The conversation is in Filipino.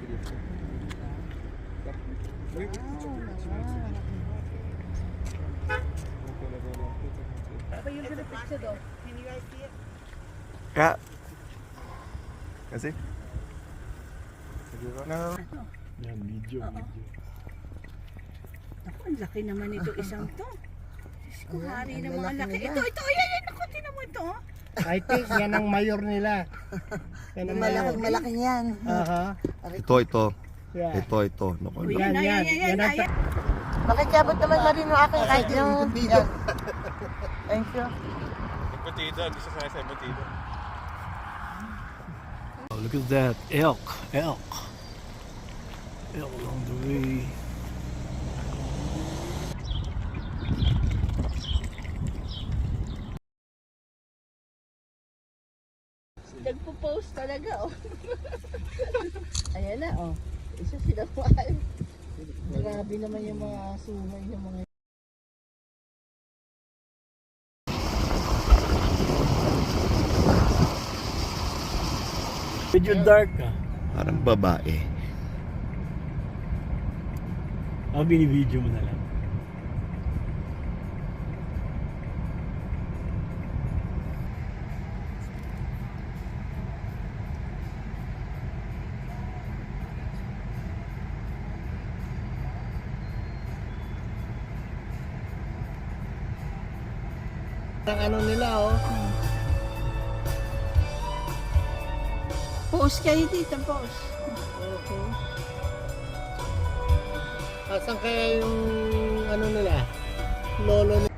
Apa yung gonna picture though? Can you guys see it? Yeah. Kasi? No. Yan, video. Ako, ang laki naman ito isang to. Diyos ko, hari ng mga laki. Ito, ayan, ako, tinan mo ito. I think yan ang mayor nila. Yan ang mayor. Malaki yan. Aha. Ito. Yeah. Ito. Naku, Oh, yan. Makikabot naman ba rin yung aking kahit yung... Thank you. Oh, look at that. Elk along the way. Nagpo-post talaga, oh. Ayan na, oh. Isa sinakuan. Grabe naman yung mga sumay ng mga... Medyo dark ah. parang babae. Binibideo mo na lang. Ang ano nila oh. Post kayo dito, post. Okay. Asan kaya yung ano nila? Lolo nila?